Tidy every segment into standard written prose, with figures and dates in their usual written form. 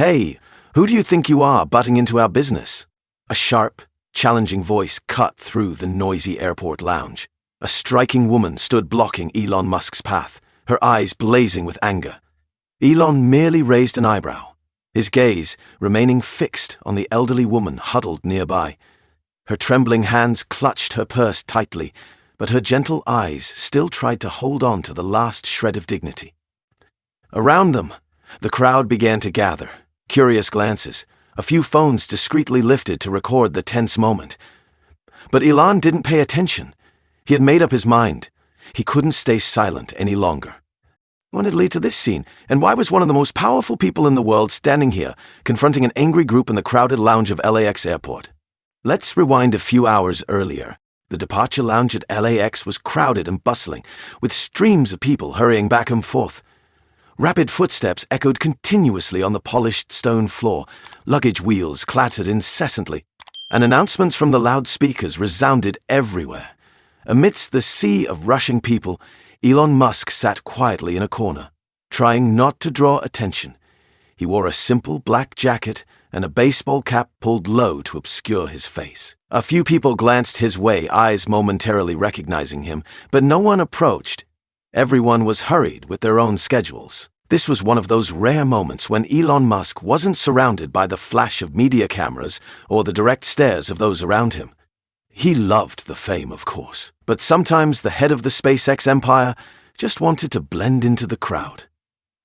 "Hey, who do you think you are butting into our business?" A sharp, challenging voice cut through the noisy airport lounge. A striking woman stood blocking Elon Musk's path, her eyes blazing with anger. Elon merely raised an eyebrow, his gaze remaining fixed on the elderly woman huddled nearby. Her trembling hands clutched her purse tightly, but her gentle eyes still tried to hold on to the last shred of dignity. Around them, the crowd began to gather, curious glances, a few phones discreetly lifted to record the tense moment. But Elon didn't pay attention. He had made up his mind. He couldn't stay silent any longer. What did lead to this scene, and why was one of the most powerful people in the world standing here, confronting an angry group in the crowded lounge of LAX airport? Let's rewind a few hours earlier. The departure lounge at LAX was crowded and bustling, with streams of people hurrying back and forth. Rapid footsteps echoed continuously on the polished stone floor, luggage wheels clattered incessantly, and announcements from the loudspeakers resounded everywhere. Amidst the sea of rushing people, Elon Musk sat quietly in a corner, trying not to draw attention. He wore a simple black jacket and a baseball cap pulled low to obscure his face. A few people glanced his way, eyes momentarily recognizing him, but no one approached. Everyone was hurried with their own schedules. This was one of those rare moments when Elon Musk wasn't surrounded by the flash of media cameras or the direct stares of those around him. He loved the fame, of course, but sometimes the head of the SpaceX empire just wanted to blend into the crowd.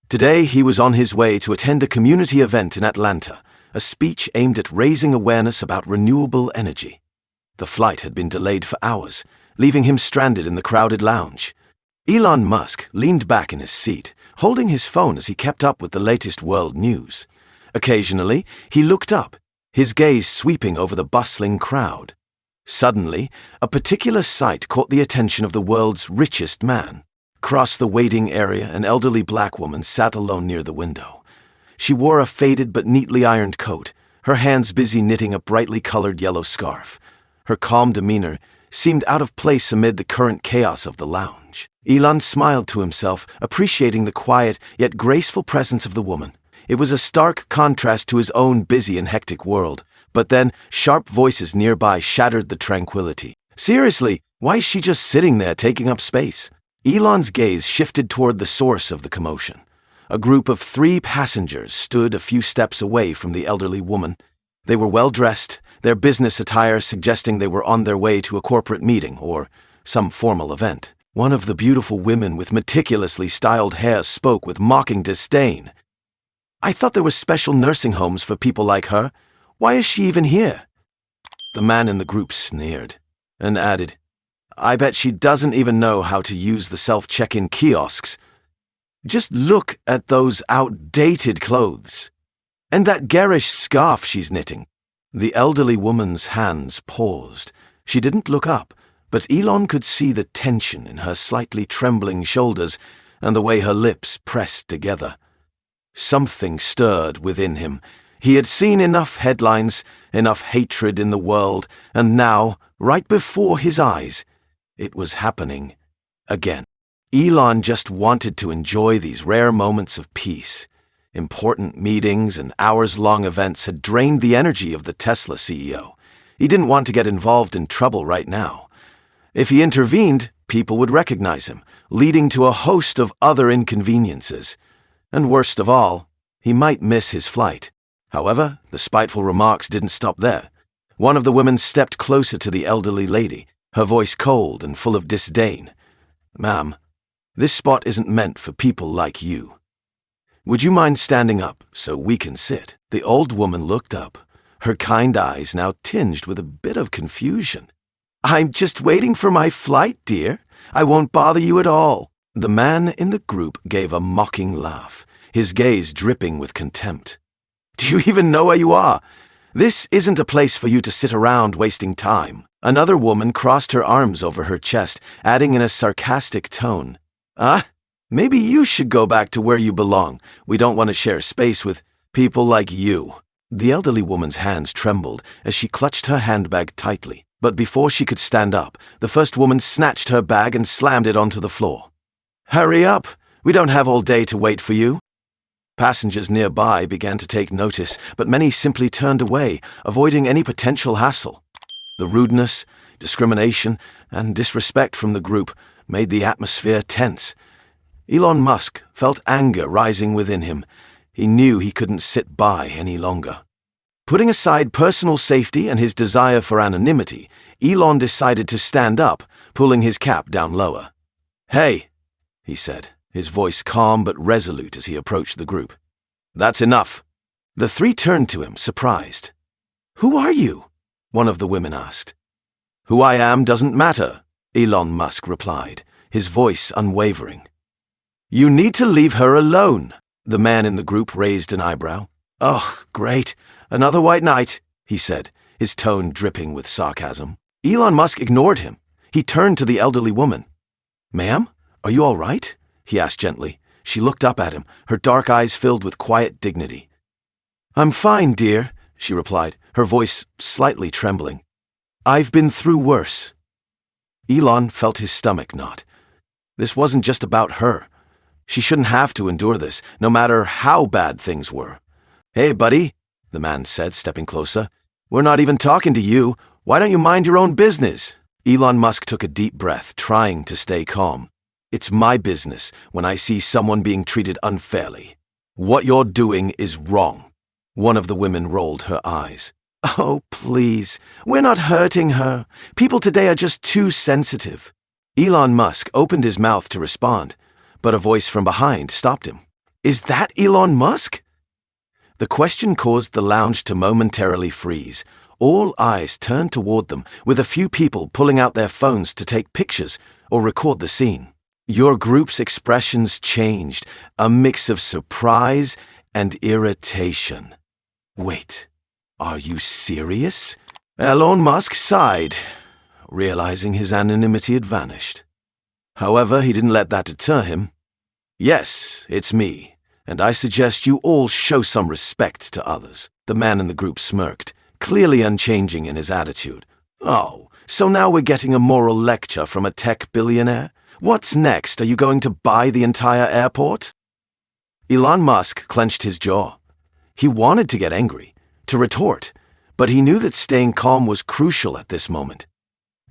Today, he was on his way to attend a community event in Atlanta, a speech aimed at raising awareness about renewable energy. The flight had been delayed for hours, leaving him stranded in the crowded lounge. Elon Musk leaned back in his seat, holding his phone as he kept up with the latest world news. Occasionally, he looked up, his gaze sweeping over the bustling crowd. Suddenly, a particular sight caught the attention of the world's richest man. Across the waiting area, an elderly black woman sat alone near the window. She wore a faded but neatly ironed coat, her hands busy knitting a brightly colored yellow scarf. Her calm demeanor seemed out of place amid the current chaos of the lounge. Elon smiled to himself, appreciating the quiet yet graceful presence of the woman. It was a stark contrast to his own busy and hectic world. But then, sharp voices nearby shattered the tranquility. Seriously, why is she just sitting there taking up space? Elon's gaze shifted toward the source of the commotion. A group of 3 passengers stood a few steps away from the elderly woman. They were well-dressed, their business attire suggesting they were on their way to a corporate meeting or some formal event. One of the beautiful women with meticulously styled hair spoke with mocking disdain. "I thought there were special nursing homes for people like her. Why is she even here?" The man in the group sneered and added, "I bet she doesn't even know how to use the self-check-in kiosks. Just look at those outdated clothes. And that garish scarf she's knitting." The elderly woman's hands paused. She didn't look up, but Elon could see the tension in her slightly trembling shoulders and the way her lips pressed together. Something stirred within him. He had seen enough headlines, enough hatred in the world, and now, right before his eyes, it was happening again. Elon just wanted to enjoy these rare moments of peace. Important meetings and hours-long events had drained the energy of the Tesla CEO. He didn't want to get involved in trouble right now. If he intervened, people would recognize him, leading to a host of other inconveniences. And worst of all, he might miss his flight. However, the spiteful remarks didn't stop there. One of the women stepped closer to the elderly lady, her voice cold and full of disdain. "Ma'am, this spot isn't meant for people like you. Would you mind standing up so we can sit?" The old woman looked up, her kind eyes now tinged with a bit of confusion. "I'm just waiting for my flight, dear. I won't bother you at all." The man in the group gave a mocking laugh, his gaze dripping with contempt. "Do you even know where you are? This isn't a place for you to sit around wasting time." Another woman crossed her arms over her chest, adding in a sarcastic tone, Maybe you should go back to where you belong. We don't want to share space with people like you." The elderly woman's hands trembled as she clutched her handbag tightly. But before she could stand up, the first woman snatched her bag and slammed it onto the floor. "Hurry up! We don't have all day to wait for you." Passengers nearby began to take notice, but many simply turned away, avoiding any potential hassle. The rudeness, discrimination, and disrespect from the group made the atmosphere tense. Elon Musk felt anger rising within him. He knew he couldn't sit by any longer. Putting aside personal safety and his desire for anonymity, Elon decided to stand up, pulling his cap down lower. "Hey," he said, his voice calm but resolute as he approached the group. "That's enough." The three turned to him, surprised. "Who are you?" one of the women asked. "Who I am doesn't matter," Elon Musk replied, his voice unwavering. "You need to leave her alone." The man in the group raised an eyebrow. "Oh, great. Another white knight," he said, his tone dripping with sarcasm. Elon Musk ignored him. He turned to the elderly woman. "Ma'am, are you all right?" he asked gently. She looked up at him, her dark eyes filled with quiet dignity. "I'm fine, dear," she replied, her voice slightly trembling. "I've been through worse." Elon felt his stomach knot. This wasn't just about her. She shouldn't have to endure this, no matter how bad things were. "Hey, buddy," the man said, stepping closer. "We're not even talking to you. Why don't you mind your own business?" Elon Musk took a deep breath, trying to stay calm. "It's my business when I see someone being treated unfairly. What you're doing is wrong." One of the women rolled her eyes. "Oh, please, we're not hurting her. People today are just too sensitive." Elon Musk opened his mouth to respond, but a voice from behind stopped him. "Is that Elon Musk?" The question caused the lounge to momentarily freeze. All eyes turned toward them, with a few people pulling out their phones to take pictures or record the scene. Your group's expressions changed, a mix of surprise and irritation. "Wait, are you serious?" Elon Musk sighed, realizing his anonymity had vanished. However, he didn't let that deter him. "Yes, it's me, and I suggest you all show some respect to others." The man in the group smirked, clearly unchanging in his attitude. "Oh, so now we're getting a moral lecture from a tech billionaire? What's next? Are you going to buy the entire airport?" Elon Musk clenched his jaw. He wanted to get angry, to retort, but he knew that staying calm was crucial at this moment.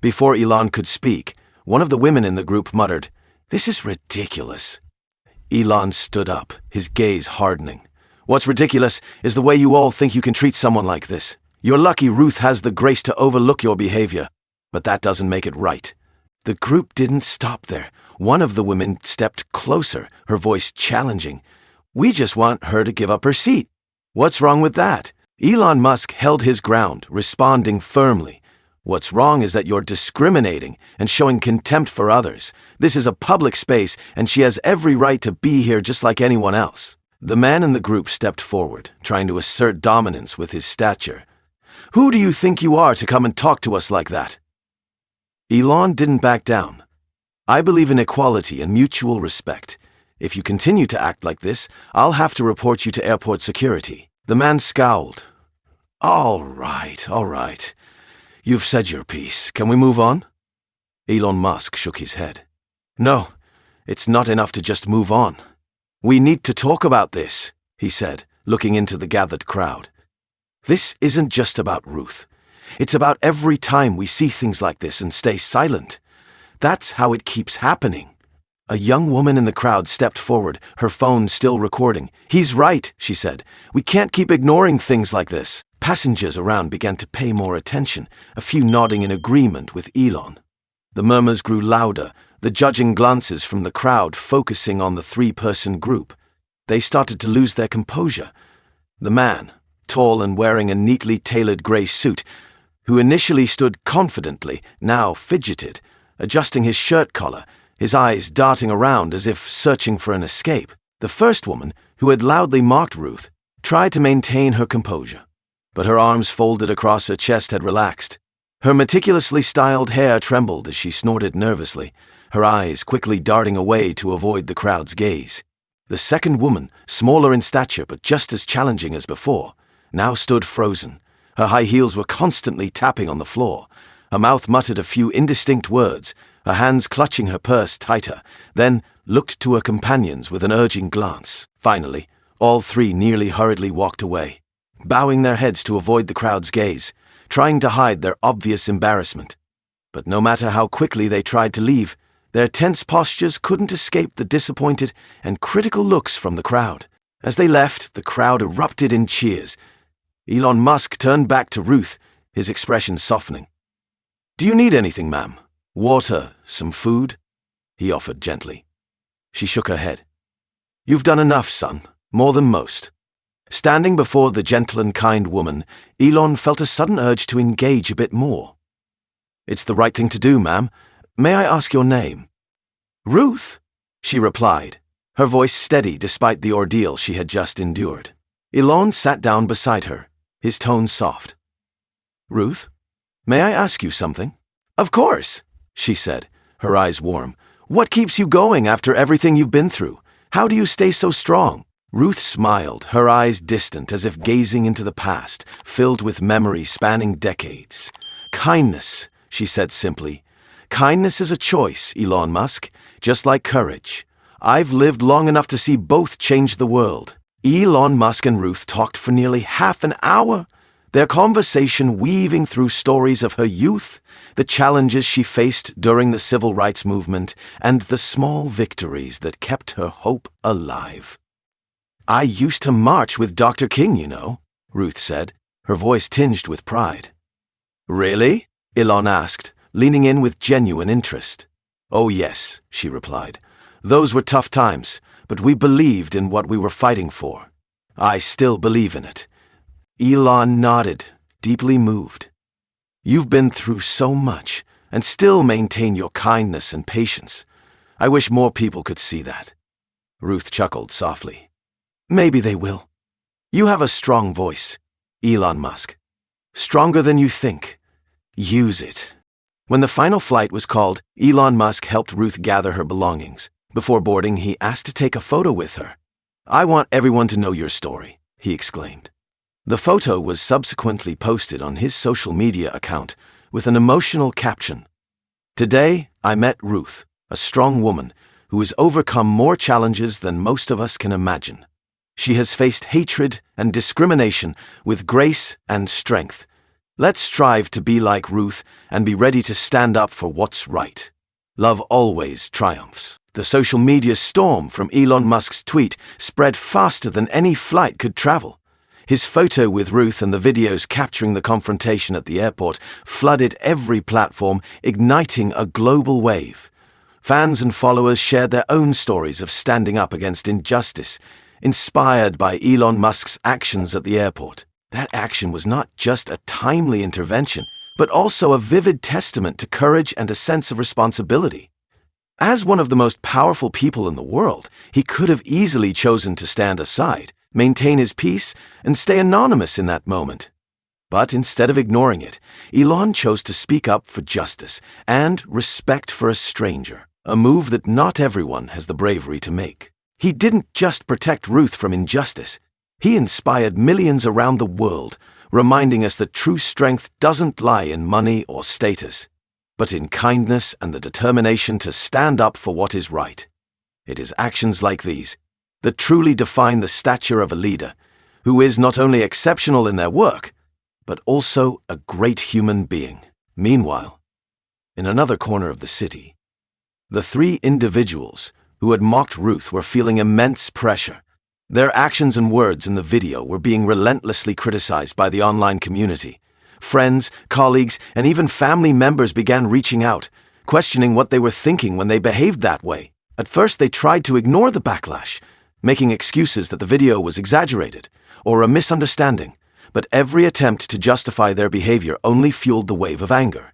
Before Elon could speak, one of the women in the group muttered, "This is ridiculous." Elon stood up, his gaze hardening. "What's ridiculous is the way you all think you can treat someone like this. You're lucky Ruth has the grace to overlook your behavior, but that doesn't make it right." The group didn't stop there. One of the women stepped closer, her voice challenging. "We just want her to give up her seat." "What's wrong with that?" Elon Musk held his ground, responding firmly. "What's wrong is that you're discriminating and showing contempt for others. This is a public space, and she has every right to be here just like anyone else." The man in the group stepped forward, trying to assert dominance with his stature. "Who do you think you are to come and talk to us like that?" Elon didn't back down. "I believe in equality and mutual respect. If you continue to act like this, I'll have to report you to airport security." The man scowled. All right. You've said your piece. Can we move on?" Elon Musk shook his head. "No, it's not enough to just move on. We need to talk about this," he said, looking into the gathered crowd. "This isn't just about Ruth. It's about every time we see things like this and stay silent. That's how it keeps happening." A young woman in the crowd stepped forward, her phone still recording. "He's right," she said. "We can't keep ignoring things like this." Passengers around began to pay more attention, a few nodding in agreement with Elon. The murmurs grew louder, the judging glances from the crowd focusing on the three-person group. They started to lose their composure. The man, tall and wearing a neatly tailored grey suit, who initially stood confidently, now fidgeted, adjusting his shirt collar, his eyes darting around as if searching for an escape. The first woman, who had loudly mocked Ruth, tried to maintain her composure, but her arms folded across her chest had relaxed. Her meticulously styled hair trembled as she snorted nervously, her eyes quickly darting away to avoid the crowd's gaze. The second woman, smaller in stature but just as challenging as before, now stood frozen. Her high heels were constantly tapping on the floor. Her mouth muttered a few indistinct words, her hands clutching her purse tighter, then looked to her companions with an urging glance. Finally, All three nearly hurriedly walked away, bowing their heads to avoid the crowd's gaze, trying to hide their obvious embarrassment. But no matter how quickly they tried to leave, their tense postures couldn't escape the disappointed and critical looks from the crowd. As they left, the crowd erupted in cheers. Elon Musk turned back to Ruth, his expression softening. "Do you need anything, ma'am? Water, some food?" he offered gently. She shook her head. "You've done enough, son, more than most." Standing before the gentle and kind woman, Elon felt a sudden urge to engage a bit more. "It's the right thing to do, ma'am. May I ask your name?" "Ruth," she replied, her voice steady despite the ordeal she had just endured. Elon sat down beside her, his tone soft. "Ruth, may I ask you something?" "Of course," she said, her eyes warm. "What keeps you going after everything you've been through? How do you stay so strong?" Ruth smiled, her eyes distant as if gazing into the past, filled with memories spanning decades. "Kindness," she said simply. "Kindness is a choice, Elon Musk, just like courage. I've lived long enough to see both change the world." Elon Musk and Ruth talked for nearly half an hour, their conversation weaving through stories of her youth, the challenges she faced during the civil rights movement, and the small victories that kept her hope alive. "I used to march with Dr. King, you know," Ruth said, her voice tinged with pride. "Really?" Elon asked, leaning in with genuine interest. "Oh yes," she replied. "Those were tough times, but we believed in what we were fighting for. I still believe in it." Elon nodded, deeply moved. "You've been through so much, and still maintain your kindness and patience. I wish more people could see that." Ruth chuckled softly. "Maybe they will. You have a strong voice, Elon Musk. Stronger than you think. Use it." When the final flight was called, Elon Musk helped Ruth gather her belongings. Before boarding, he asked to take a photo with her. "I want everyone to know your story," he exclaimed. The photo was subsequently posted on his social media account with an emotional caption. "Today, I met Ruth, a strong woman who has overcome more challenges than most of us can imagine. She has faced hatred and discrimination with grace and strength. Let's strive to be like Ruth and be ready to stand up for what's right. Love always triumphs." The social media storm from Elon Musk's tweet spread faster than any flight could travel. His photo with Ruth and the videos capturing the confrontation at the airport flooded every platform, igniting a global wave. Fans and followers shared their own stories of standing up against injustice, inspired by Elon Musk's actions at the airport. That action was not just a timely intervention, but also a vivid testament to courage and a sense of responsibility. As one of the most powerful people in the world, he could have easily chosen to stand aside, maintain his peace, and stay anonymous in that moment. But instead of ignoring it, Elon chose to speak up for justice and respect for a stranger, a move that not everyone has the bravery to make. He didn't just protect Ruth from injustice. He inspired millions around the world, reminding us that true strength doesn't lie in money or status, but in kindness and the determination to stand up for what is right. It is actions like these that truly define the stature of a leader, who is not only exceptional in their work, but also a great human being. Meanwhile, in another corner of the city, the three individuals who had mocked Ruth were feeling immense pressure. Their actions and words in the video were being relentlessly criticized by the online community. Friends, colleagues, and even family members began reaching out, questioning what they were thinking when they behaved that way. At first, they tried to ignore the backlash, making excuses that the video was exaggerated or a misunderstanding, but every attempt to justify their behavior only fueled the wave of anger.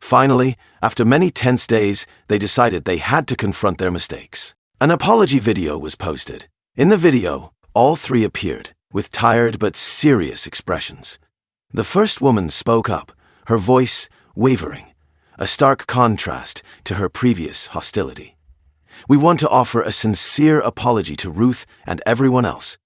Finally, after many tense days, they decided they had to confront their mistakes. An apology video was posted. In the video, all three appeared, with tired but serious expressions. The first woman spoke up, her voice wavering, a stark contrast to her previous hostility. "We want to offer a sincere apology to Ruth and everyone else.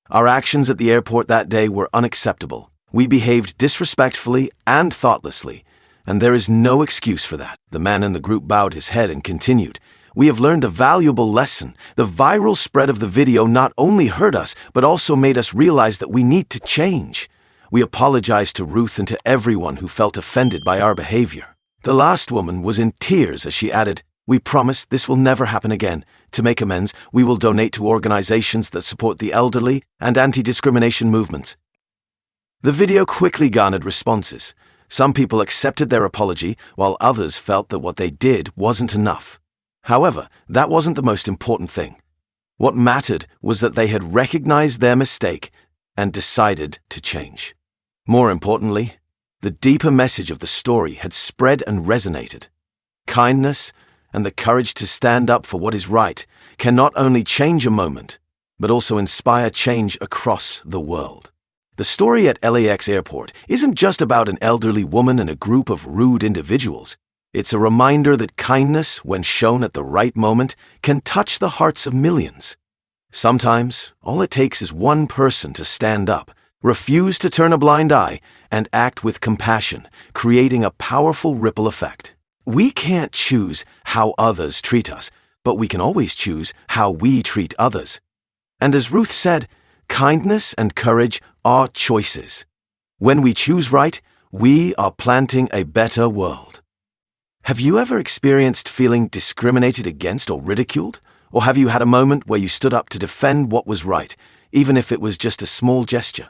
Our actions at the airport that day were unacceptable. We behaved disrespectfully and thoughtlessly, and there is no excuse for that." The man in the group bowed his head and continued, we have learned a valuable lesson. The viral spread of the video not only hurt us, but also made us realize that we need to change. We apologize to Ruth and to everyone who felt offended by our behavior. The last woman was in tears as she added, "We promise this will never happen again. To make amends, we will donate to organizations that support the elderly and anti-discrimination movements." The video quickly garnered responses. Some people accepted their apology, while others felt that what they did wasn't enough. However, that wasn't the most important thing. What mattered was that they had recognized their mistake and decided to change. More importantly, the deeper message of the story had spread and resonated. Kindness and the courage to stand up for what is right can not only change a moment, but also inspire change across the world. The story at LAX airport isn't just about an elderly woman and a group of rude individuals. It's a reminder that kindness, when shown at the right moment, can touch the hearts of millions. Sometimes, all it takes is one person to stand up, refuse to turn a blind eye, and act with compassion, creating a powerful ripple effect. We can't choose how others treat us, but we can always choose how we treat others. And as Ruth said, kindness and courage are choices. When we choose right, we are planting a better world. Have you ever experienced feeling discriminated against or ridiculed? Or have you had a moment where you stood up to defend what was right, even if it was just a small gesture?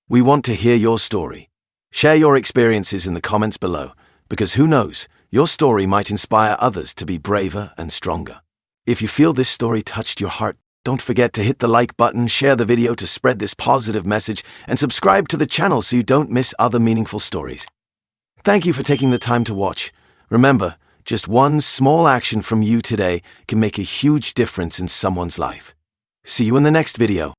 We want to hear your story. Share your experiences in the comments below, because who knows, your story might inspire others to be braver and stronger. If you feel this story touched your heart, don't forget to hit the like button, share the video to spread this positive message, and subscribe to the channel so you don't miss other meaningful stories. Thank you for taking the time to watch. Remember, just one small action from you today can make a huge difference in someone's life. See you in the next video.